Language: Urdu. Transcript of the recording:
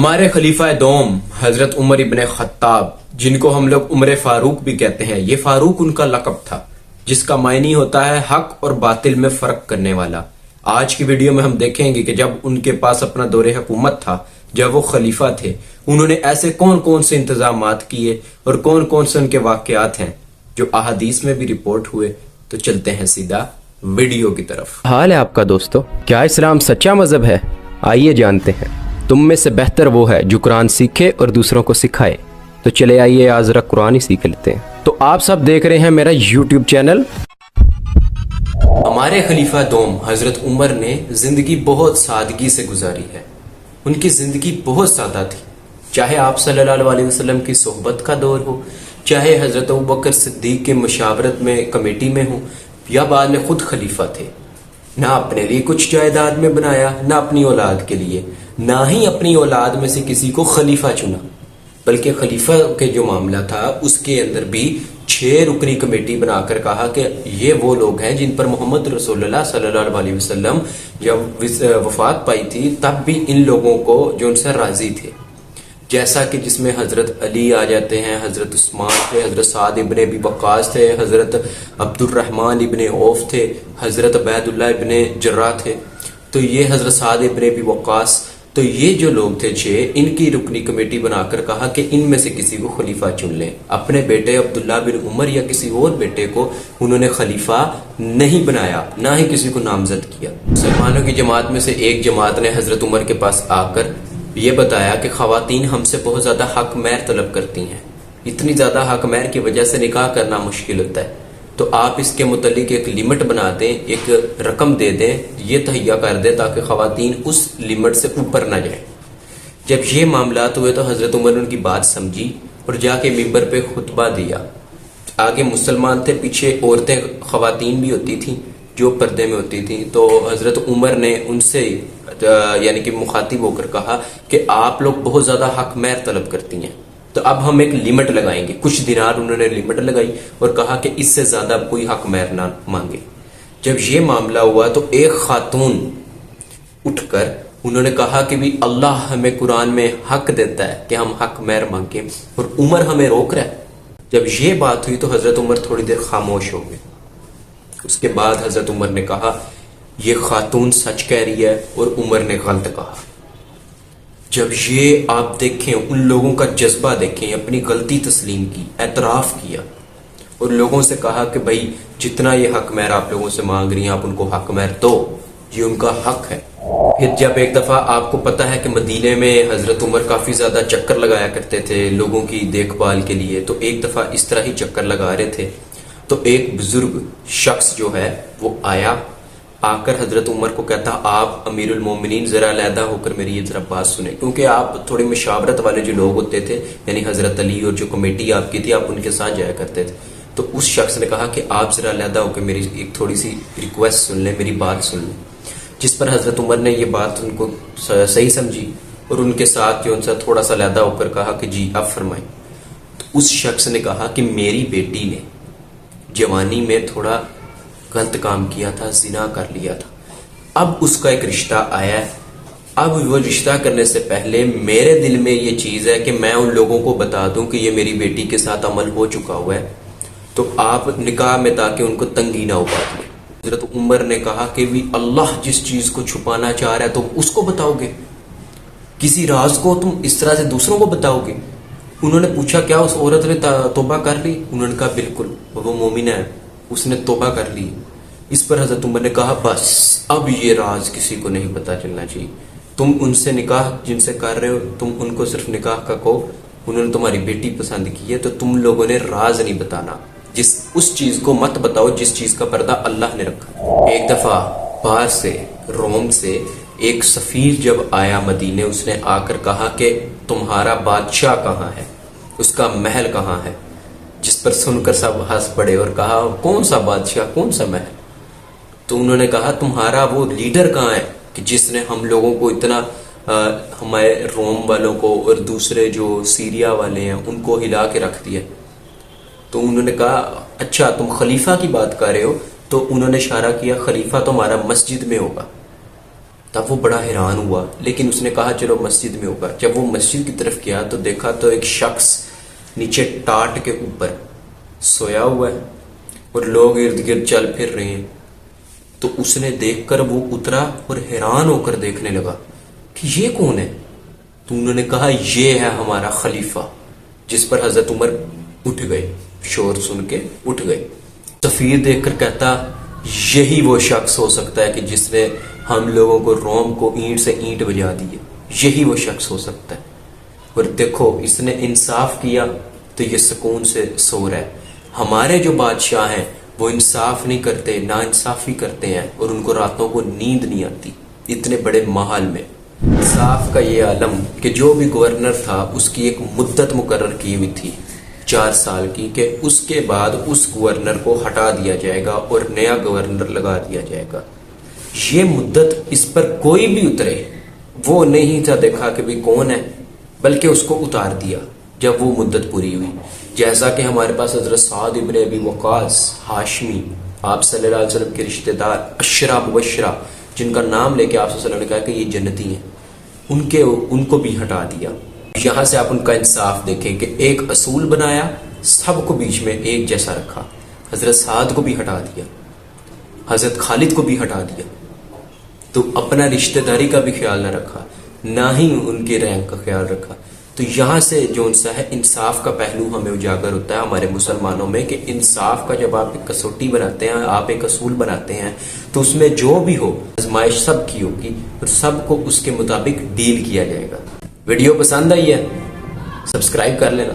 ہمارے خلیفہ دوم حضرت عمر ابن خطاب، جن کو ہم لوگ عمر فاروق بھی کہتے ہیں، یہ فاروق ان کا لقب تھا جس کا معنی ہوتا ہے حق اور باطل میں فرق کرنے والا۔ آج کی ویڈیو میں ہم دیکھیں گے کہ جب ان کے پاس اپنا دور حکومت تھا، جب وہ خلیفہ تھے، انہوں نے ایسے کون کون سے انتظامات کیے اور کون کون سے ان کے واقعات ہیں جو احادیث میں بھی رپورٹ ہوئے۔ تو چلتے ہیں سیدھا ویڈیو کی طرف۔ حال ہے آپ کا دوستو، کیا اسلام سچا مذہب ہے؟ آئیے جانتے ہیں۔ تم میں سے بہتر وہ ہے جو قرآن سیکھے اور دوسروں کو سکھائے۔ تو چلے آئیے آج ذرا قرآن ہی سیکھ لیتے ہیں۔ تو آپ سب دیکھ رہے ہیں میرا یوٹیوب چینل۔ ہمارے خلیفہ دوم حضرت عمر نے زندگی بہت سادگی سے گزاری ہے۔ ان کی زندگی بہت سادہ تھی، چاہے آپ صلی اللہ علیہ وسلم کی صحبت کا دور ہو، چاہے حضرت ابوبکر صدیق کے مشاورت میں کمیٹی میں ہوں، یا بعد میں خود خلیفہ تھے۔ نہ اپنے لیے کچھ جائیداد میں بنایا، نہ اپنی اولاد کے لیے، نہ ہی اپنی اولاد میں سے کسی کو خلیفہ چنا، بلکہ خلیفہ کے جو معاملہ تھا اس کے اندر بھی 6 رکنی کمیٹی بنا کر کہا کہ یہ وہ لوگ ہیں جن پر محمد رسول اللہ صلی اللہ علیہ وسلم جب وفات پائی تھی تب بھی ان لوگوں کو جو ان سے راضی تھے، جیسا کہ جس میں حضرت علی آ جاتے ہیں، حضرت عثمان تھے، حضرت سعد ابن ابی وقاص تھے، حضرت عبد الرحمن ابن عوف تھے، حضرت عبید اللہ ابن جراح تھے، تو یہ حضرت سعد ابن ابی وقاص، تو یہ جو لوگ تھے 6، ان کی رکنی کمیٹی بنا کر کہا کہ ان میں سے کسی کو خلیفہ چن لیں۔ اپنے بیٹے عبداللہ بن عمر یا کسی اور بیٹے کو انہوں نے خلیفہ نہیں بنایا، نہ ہی کسی کو نامزد کیا۔ مسلمانوں کی جماعت میں سے ایک جماعت نے حضرت عمر کے پاس آ کر یہ بتایا کہ خواتین ہم سے بہت زیادہ حق مہر طلب کرتی ہیں، اتنی زیادہ حق مہر کی وجہ سے نکاح کرنا مشکل ہوتا ہے، تو آپ اس کے متعلق ایک لمٹ بنا دیں، ایک رقم دے دیں، یہ تہیہ کر دیں تاکہ خواتین اس لمٹ سے اوپر نہ جائیں۔ جب یہ معاملات ہوئے تو حضرت عمر نے ان کی بات سمجھی اور جا کے ممبر پہ خطبہ دیا۔ آگے مسلمان تھے، پیچھے عورتیں خواتین بھی ہوتی تھیں جو پردے میں ہوتی تھیں، تو حضرت عمر نے ان سے یعنی کہ مخاطب ہو کر کہا کہ آپ لوگ بہت زیادہ حق مہر طلب کرتی ہیں، تو اب ہم ایک لمٹ لگائیں گے۔ کچھ دینار انہوں نے لمٹ لگائی اور کہا کہ اس سے زیادہ کوئی حق مہر نہ مانگے۔ جب یہ معاملہ ہوا تو ایک خاتون اٹھ کر انہوں نے کہا کہ بھی اللہ ہمیں قرآن میں حق دیتا ہے کہ ہم حق مہر مانگیں اور عمر ہمیں روک رہا ہے۔ جب یہ بات ہوئی تو حضرت عمر تھوڑی دیر خاموش ہو گئے۔ اس کے بعد حضرت عمر نے کہا یہ خاتون سچ کہہ رہی ہے اور عمر نے غلط کہا۔ جب یہ آپ دیکھیں، ان لوگوں کا جذبہ دیکھیں، اپنی غلطی تسلیم کی، اعتراف کیا اور لوگوں سے کہا کہ بھائی جتنا یہ حق مہر آپ لوگوں سے مانگ رہی ہیں آپ ان کو حق مہر دو، یہ ان کا حق ہے۔ پھر جب ایک دفعہ آپ کو پتا ہے کہ مدینے میں حضرت عمر کافی زیادہ چکر لگایا کرتے تھے لوگوں کی دیکھ بھال کے لیے، تو ایک دفعہ اس طرح ہی چکر لگا رہے تھے تو ایک بزرگ شخص جو ہے وہ آیا، آ کر حضرت عمر کو کہتا آپ امیر المومنین ذرا علیحدہ ہو کر میری یہ ذرا بات سنیں، کیونکہ آپ تھوڑی مشاورت والے جو لوگ ہوتے تھے یعنی حضرت علی اور جو کمیٹی آپ کی تھی آپ ان کے ساتھ جایا کرتے تھے، تو اس شخص نے کہا کہ آپ ذرا علیحدہ ہو کے میری ایک تھوڑی سی ریکویسٹ سن لیں، میری بات سن لیں، جس پر حضرت عمر نے یہ بات ان کو صحیح سمجھی اور ان کے ساتھ جو ان سے تھوڑا سا علیحدہ ہو کر کہا کہ جی آپ فرمائیں۔ تو اس شخص نے کہا کہ میری بیٹی نے جوانی میں تھوڑا غلط کام کیا تھا، زنا کر لیا تھا، اب اس کا ایک رشتہ آیا ہے، اب وہ رشتہ کرنے سے پہلے میرے دل میں یہ چیز ہے کہ میں ان لوگوں کو بتا دوں کہ یہ میری بیٹی کے ساتھ عمل ہو چکا ہوا ہے، تو آپ نکاح میں تاکہ ان کو تنگی نہ ہو پاتی۔ حضرت عمر نے کہا کہ بھی اللہ جس چیز کو چھپانا چاہ رہا ہے تم اس کو بتاؤ گے، کسی راز کو تم اس طرح سے دوسروں کو بتاؤ گے؟ انہوں نے پوچھا کیا اس عورت نے توبہ کر لی؟ انہوں نے کہا بالکل، وہ مومنہ ہے، اس نے توبہ کر لی۔ اس پر حضرت عمر نے کہا بس اب یہ راز کسی کو نہیں پتا چلنا چاہیے، تم ان سے نکاح جن سے کر رہے ہو تم ان کو صرف نکاح کا کہو، انہوں نے تمہاری بیٹی پسند کی ہے تو تم لوگوں نے راز نہیں بتانا، اس چیز کو مت بتاؤ جس چیز کا پردہ اللہ نے رکھا۔ ایک دفعہ باہر سے روم سے ایک سفیر جب آیا مدینے، اس نے آ کر کہا کہ تمہارا بادشاہ کہاں ہے، اس کا محل کہاں ہے، جس پر سن کر سب ہنس پڑے اور کہا کون سا بادشاہ، کون سا محل؟ تو انہوں نے کہا تمہارا وہ لیڈر کہاں ہے کہ جس نے ہم لوگوں کو اتنا ہمارے روم والوں کو اور دوسرے جو سیریا والے ہیں ان کو ہلا کے رکھ دیا۔ تو انہوں نے کہا اچھا تم خلیفہ کی بات کر رہے ہو، تو انہوں نے اشارہ کیا خلیفہ تمہارا مسجد میں ہوگا۔ تب وہ بڑا حیران ہوا، لیکن اس نے کہا چلو مسجد میں ہوگا۔ جب وہ مسجد کی طرف گیا تو دیکھا تو ایک شخص نیچے ٹاٹ کے اوپر سویا ہوا ہے اور لوگ ارد گرد چل پھر رہے ہیں۔ تو اس نے دیکھ کر وہ اترا اور حیران ہو کر دیکھنے لگا کہ یہ کون ہے؟ تو انہوں نے کہا یہ ہے ہمارا خلیفہ، جس پر حضرت عمر اٹھ گئے، شور سن کے اٹھ گئے۔ سفیر دیکھ کر کہتا یہی وہ شخص ہو سکتا ہے کہ جس نے ہم لوگوں کو روم کو اینٹ سے اینٹ بجا دی ہے، یہی وہ شخص ہو سکتا ہے۔ اور دیکھو اس نے انصاف کیا تو یہ سکون سے سو رہا ہے۔ ہمارے جو بادشاہ ہیں وہ انصاف نہیں کرتے، نا انصافی کرتے ہیں، اور ان کو راتوں کو نیند نہیں آتی اتنے بڑے محل میں۔ انصاف کا یہ عالم کہ جو بھی گورنر تھا اس کی ایک مدت مقرر کی ہوئی تھی 4 سال کی، کہ اس کے بعد اس گورنر کو ہٹا دیا جائے گا اور نیا گورنر لگا دیا جائے گا۔ یہ مدت اس پر کوئی بھی اترے وہ نہیں تھا دیکھا کہ بھی کون ہے، بلکہ اس کو اتار دیا جب وہ مدت پوری ہوئی۔ جیسا کہ ہمارے پاس حضرت سعد ابن ابی وقاص ہاشمی، آپ صلی اللہ علیہ وسلم کے رشتہ دار، عشرہ مبشرہ، جن کا نام لے کے آپ صلی اللہ علیہ وسلم نے کہا کہ یہ جنتی ہیں، ان کو بھی ہٹا دیا۔ یہاں سے آپ ان کا انصاف دیکھیں کہ ایک اصول بنایا، سب کو بیچ میں ایک جیسا رکھا۔ حضرت سعد کو بھی ہٹا دیا، حضرت خالد کو بھی ہٹا دیا، تو اپنا رشتہ داری کا بھی خیال نہ رکھا، نہ ہی ان کے رینک کا خیال رکھا۔ تو یہاں سے جو انصاف کا پہلو ہمیں اجاگر ہوتا ہے ہمارے مسلمانوں میں، کہ انصاف کا جب آپ ایک کسوٹی بناتے ہیں، آپ ایک اصول بناتے ہیں، تو اس میں جو بھی ہو آزمائش سب کی ہوگی اور سب کو اس کے مطابق ڈیل کیا جائے گا۔ ویڈیو پسند آئی ہے سبسکرائب کر لینا۔